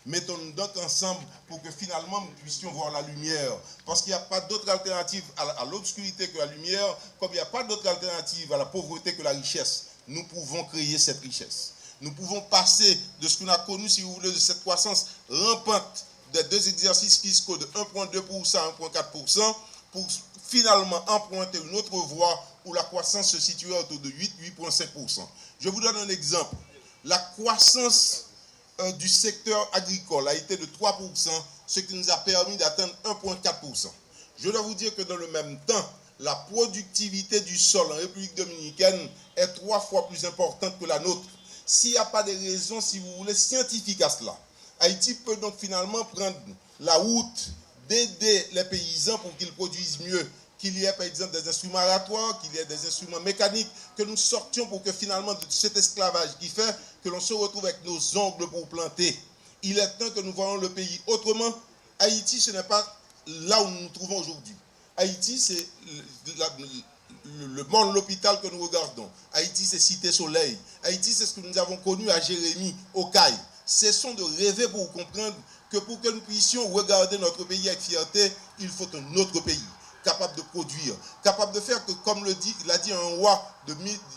Mettons-nous donc ensemble pour que finalement nous puissions voir la lumière. Parce qu'il n'y a pas d'autre alternative à l'obscurité que la lumière, comme il n'y a pas d'autre alternative à la pauvreté que la richesse. Nous pouvons créer cette richesse. Nous pouvons passer de ce qu'on a connu, si vous voulez, de cette croissance rampante des deux exercices fiscaux de 1,2% à 1,4% pour finalement emprunter une autre voie où la croissance se situe autour de 8,5%. Je vous donne un exemple. La croissance du secteur agricole a été de 3%, ce qui nous a permis d'atteindre 1,4%. Je dois vous dire que dans le même temps, la productivité du sol en République dominicaine est 3 fois plus importante que la nôtre. S'il n'y a pas de raison, si vous voulez, scientifiques à cela, Haïti peut donc finalement prendre la route d'aider les paysans pour qu'ils produisent mieux, qu'il y ait par exemple des instruments aratoires, qu'il y ait des instruments mécaniques, que nous sortions pour que finalement de cet esclavage qui fait que l'on se retrouve avec nos ongles pour planter. Il est temps que nous voyons le pays autrement. Haïti, ce n'est pas là où nous nous trouvons aujourd'hui. Haïti, c'est le monde, l'hôpital que nous regardons. Haïti, c'est Cité Soleil. Haïti, c'est ce que nous avons connu à Jérémie, au Caille. Cessons de rêver pour comprendre que pour que nous puissions regarder notre pays avec fierté, il faut un autre pays, capable de produire, capable de faire que, comme l'a dit un roi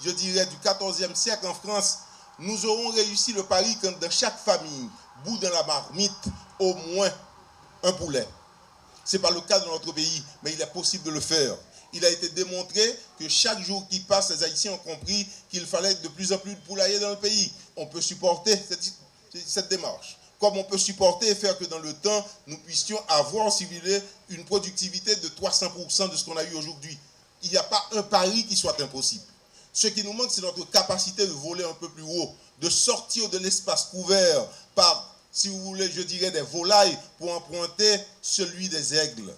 je dirais du XIVe siècle en France, nous aurons réussi le pari quand dans chaque famille, bout dans la marmite, au moins un poulet. Ce n'est pas le cas dans notre pays, mais il est possible de le faire. Il a été démontré que chaque jour qui passe, les Haïtiens ont compris qu'il fallait de plus en plus de poulaillers dans le pays. On peut supporter cette démarche. Comme on peut supporter et faire que dans le temps, nous puissions avoir, si vous voulez, une productivité de 300% de ce qu'on a eu aujourd'hui. Il n'y a pas un pari qui soit impossible. Ce qui nous manque, c'est notre capacité de voler un peu plus haut, de sortir de l'espace couvert par, si vous voulez, je dirais des volailles pour emprunter celui des aigles.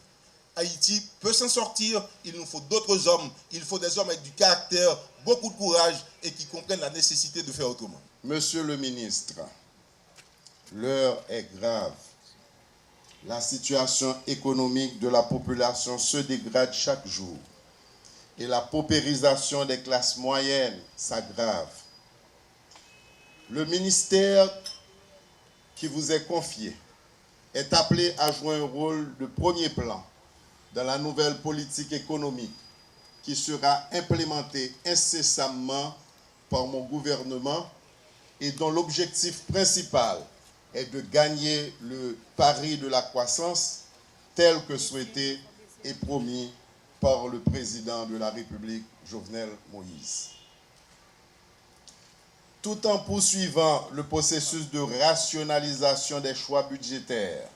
Haïti peut s'en sortir, il nous faut d'autres hommes, il faut des hommes avec du caractère, beaucoup de courage et qui comprennent la nécessité de faire autrement. Monsieur le ministre, l'heure est grave. La situation économique de la population se dégrade chaque jour et la paupérisation des classes moyennes s'aggrave. Le ministère qui vous est confié est appelé à jouer un rôle de premier plan dans la nouvelle politique économique qui sera implémentée incessamment par mon gouvernement et dont l'objectif principal est de gagner le pari de la croissance tel que souhaité et promis par le président de la République, Jovenel Moïse. Tout en poursuivant le processus de rationalisation des choix budgétaires,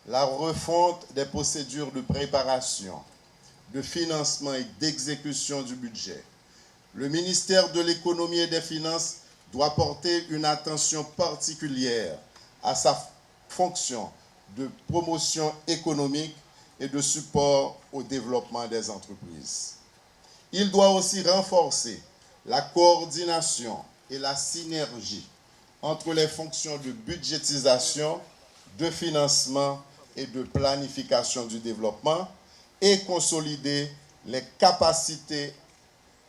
la refonte des procédures de préparation, de financement et d'exécution du budget, le ministère de l'Économie et des Finances doit porter une attention particulière à sa fonction de promotion économique et de support au développement des entreprises. Il doit aussi renforcer la coordination et la synergie entre les fonctions de budgétisation, de financement et de planification du développement et consolider les capacités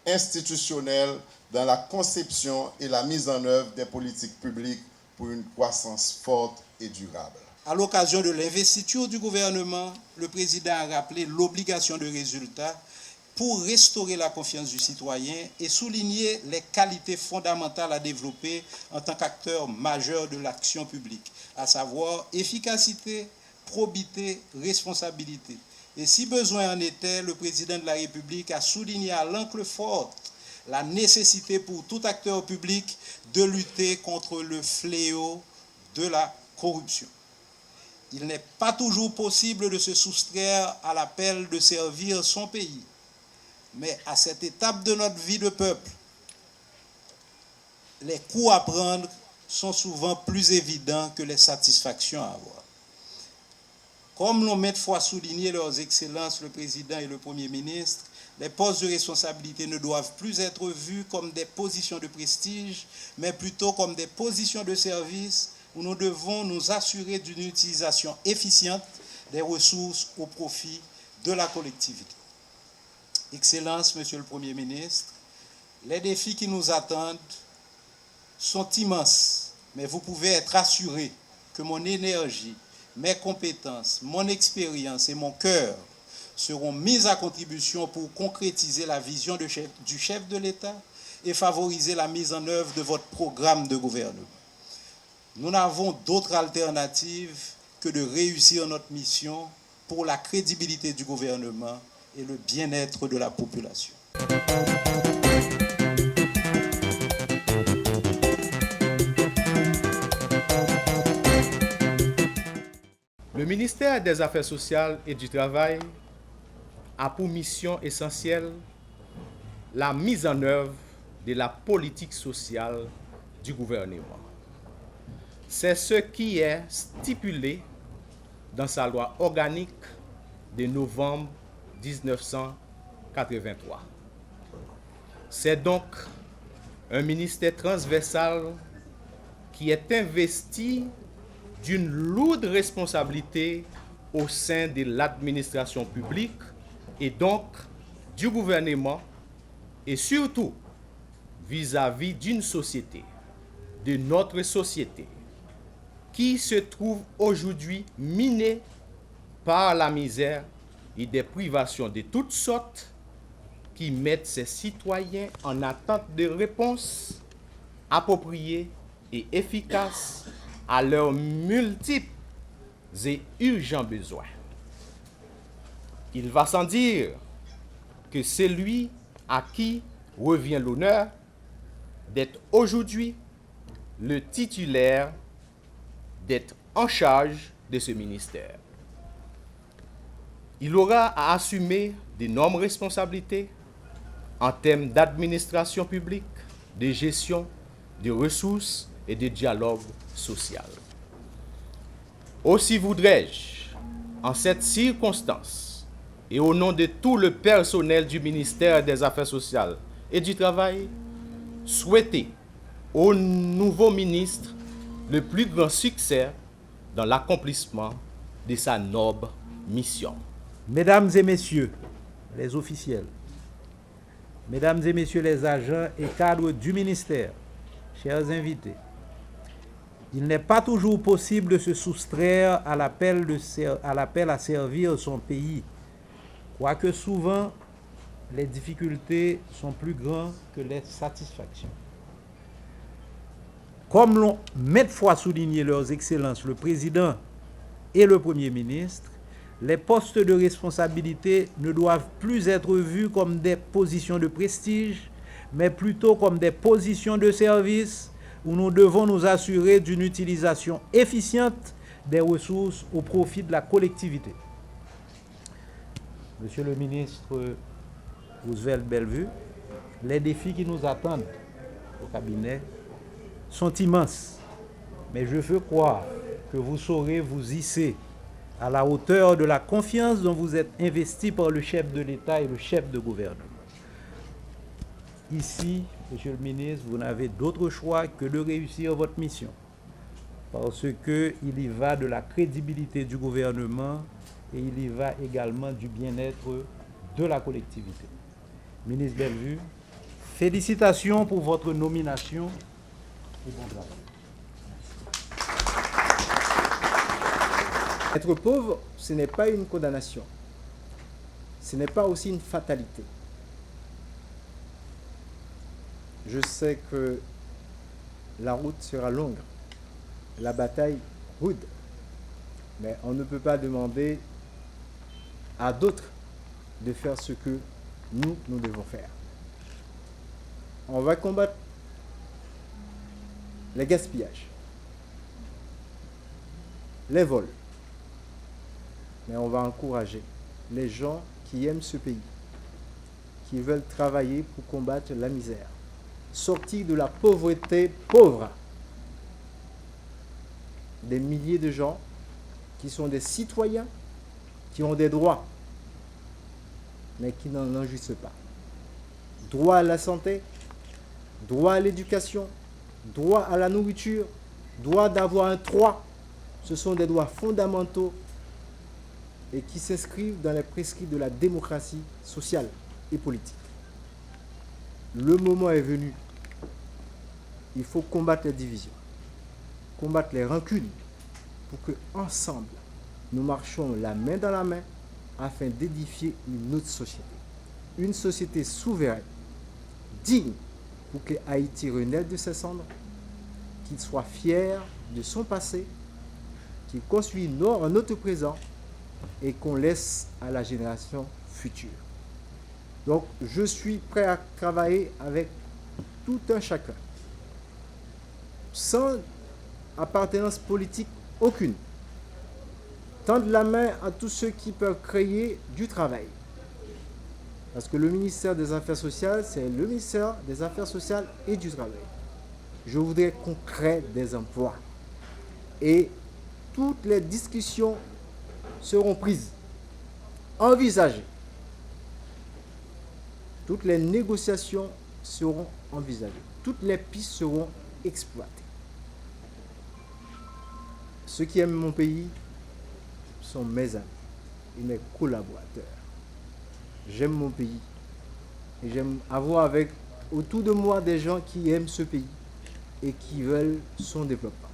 institutionnelles dans la conception et la mise en œuvre des politiques publiques pour une croissance forte et durable. À l'occasion de l'investiture du gouvernement, le président a rappelé l'obligation de résultat pour restaurer la confiance du citoyen et souligner les qualités fondamentales à développer en tant qu'acteur majeur de l'action publique, à savoir efficacité, probité, responsabilité. Et si besoin en était, le président de la République a souligné à l'encre forte la nécessité pour tout acteur public de lutter contre le fléau de la corruption. Il n'est pas toujours possible de se soustraire à l'appel de servir son pays. Mais à cette étape de notre vie de peuple, les coups à prendre sont souvent plus évidents que les satisfactions à avoir. Comme l'ont maintes fois souligné leurs excellences le président et le premier ministre, les postes de responsabilité ne doivent plus être vus comme des positions de prestige, mais plutôt comme des positions de service où nous devons nous assurer d'une utilisation efficiente des ressources au profit de la collectivité. Excellences, Monsieur le Premier ministre, les défis qui nous attendent sont immenses, mais vous pouvez être assurés que mon énergie, mes compétences, mon expérience et mon cœur seront mises à contribution pour concrétiser la vision du chef de l'État et favoriser la mise en œuvre de votre programme de gouvernement. Nous n'avons d'autre alternative que de réussir notre mission pour la crédibilité du gouvernement et le bien-être de la population. Le ministère des Affaires sociales et du Travail a pour mission essentielle la mise en œuvre de la politique sociale du gouvernement. C'est ce qui est stipulé dans sa loi organique de novembre 1983. C'est donc un ministère transversal qui est investi d'une lourde responsabilité au sein de l'administration publique et donc du gouvernement et surtout vis-à-vis d'une société, de notre société, qui se trouve aujourd'hui minée par la misère et des privations de toutes sortes qui mettent ses citoyens en attente de réponses appropriées et efficaces à leurs multiples et urgents besoins. Il va sans dire que celui à qui revient l'honneur d'être aujourd'hui le titulaire, d'être en charge de ce ministère. Il aura à assumer d'énormes responsabilités en termes d'administration publique, de gestion, de ressources et de dialogue social. Aussi voudrais-je, en cette circonstance, et au nom de tout le personnel du ministère des Affaires sociales et du Travail, souhaiter au nouveau ministre le plus grand succès dans l'accomplissement de sa noble mission. Mesdames et messieurs les officiels, mesdames et messieurs les agents et cadres du ministère, chers invités, il n'est pas toujours possible de se soustraire à l'appel à servir son pays, quoique souvent les difficultés sont plus grandes que les satisfactions. Comme l'ont maintes fois souligné leurs excellences le président et le premier ministre, les postes de responsabilité ne doivent plus être vus comme des positions de prestige, mais plutôt comme des positions de service où nous devons nous assurer d'une utilisation efficiente des ressources au profit de la collectivité. Monsieur le ministre Roosevelt Bellevue, les défis qui nous attendent au cabinet sont immenses, mais je veux croire que vous saurez vous hisser à la hauteur de la confiance dont vous êtes investi par le chef de l'État et le chef de gouvernement. Ici, Monsieur le ministre, vous n'avez d'autre choix que de réussir votre mission, parce qu'il y va de la crédibilité du gouvernement et il y va également du bien-être de la collectivité. Ministre Bellevue, félicitations pour votre nomination et bon travail. Être pauvre, ce n'est pas une condamnation. Ce n'est pas aussi une fatalité. Je sais que la route sera longue, la bataille rude, mais on ne peut pas demander à d'autres de faire ce que nous devons faire. On va combattre les gaspillages, les vols, mais on va encourager les gens qui aiment ce pays, qui veulent travailler pour combattre la misère, sortir de la pauvreté pauvre. Des milliers de gens qui sont des citoyens, qui ont des droits, mais qui n'en jouissent pas. Droit à la santé, droit à l'éducation, droit à la nourriture, droit d'avoir un toit. Ce sont des droits fondamentaux et qui s'inscrivent dans les prescrits de la démocratie sociale et politique. Le moment est venu. Il faut combattre les divisions, combattre les rancunes, pour que ensemble nous marchions la main dans la main afin d'édifier une autre société. Une société souveraine, digne, pour que Haïti renaisse de ses cendres, qu'il soit fier de son passé, qu'il construise un autre présent et qu'on laisse à la génération future. Donc, je suis prêt à travailler avec tout un chacun, sans appartenance politique aucune. Tendre la main à tous ceux qui peuvent créer du travail. Parce que le ministère des Affaires sociales, c'est le ministère des Affaires sociales et du travail. Je voudrais qu'on crée des emplois. Et toutes les discussions seront prises, envisagées. Toutes les négociations seront envisagées. Toutes les pistes seront exploitées. Ceux qui aiment mon pays sont mes amis et mes collaborateurs. J'aime mon pays et j'aime avoir autour de moi des gens qui aiment ce pays et qui veulent son développement.